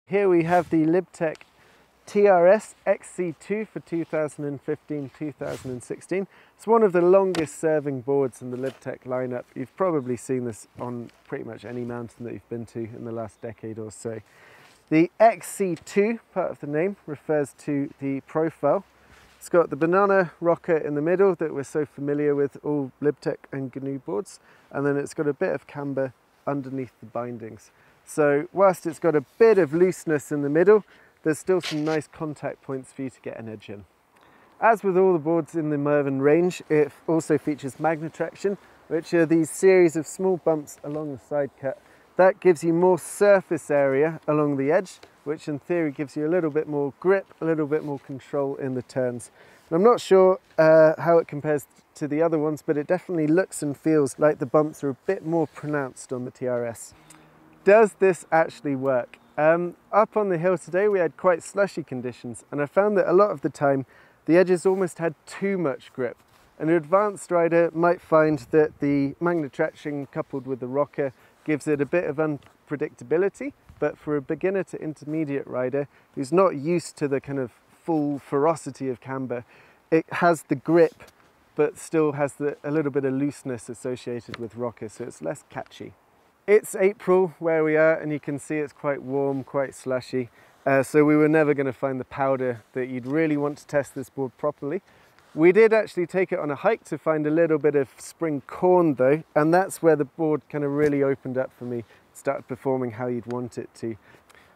Here we have the Libtech TRS XC2 for 2015-2016. It's one of the longest serving boards in the Libtech lineup. You've probably seen this on pretty much any mountain that you've been to in the last decade or so. The XC2, part of the name, refers to the profile. It's got the banana rocker in the middle that we're so familiar with all Libtech and GNU boards, and then it's got a bit of camber underneath the bindings. So whilst it's got a bit of looseness in the middle, there's still some nice contact points for you to get an edge in. As with all the boards in the Mervyn range, it also features magnetraction, which are these series of small bumps along the side cut. That gives you more surface area along the edge, which in theory gives you a little bit more grip, a little bit more control in the turns. And I'm not sure how it compares to the other ones, but it definitely looks and feels like the bumps are a bit more pronounced on the TRS. Does this actually work? Up on the hill today we had quite slushy conditions, and I found that a lot of the time the edges almost had too much grip. An advanced rider might find that the magnetraction coupled with the rocker gives it a bit of unpredictability, but for a beginner to intermediate rider who's not used to the kind of full ferocity of camber, it has the grip but still has a little bit of looseness associated with rocker, so it's less catchy. It's April where we are, and you can see it's quite warm, quite slushy, so we were never going to find the powder that you'd really want to test this board properly. We did actually take it on a hike to find a little bit of spring corn though, and that's where the board kind of really opened up for me, started performing how you'd want it to.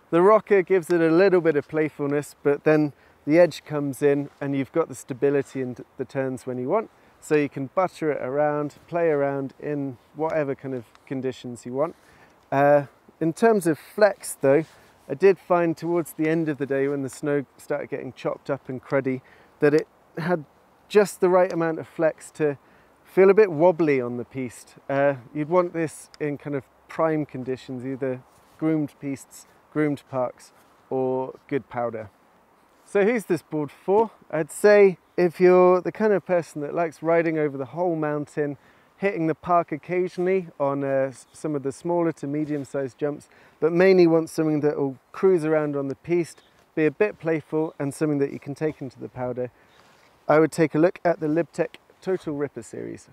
The rocker gives it a little bit of playfulness, but then the edge comes in and you've got the stability in the turns when you want. So you can butter it around, play around in whatever kind of conditions you want. In terms of flex though, I did find towards the end of the day when the snow started getting chopped up and cruddy that it had just the right amount of flex to feel a bit wobbly on the piste. You'd want this in kind of prime conditions, either groomed pistes, groomed parks, or good powder. So who's this board for? I'd say if you're the kind of person that likes riding over the whole mountain, hitting the park occasionally on some of the smaller to medium-sized jumps, but mainly want something that will cruise around on the piste, be a bit playful, and something that you can take into the powder, I would take a look at the Libtech Total Ripper series.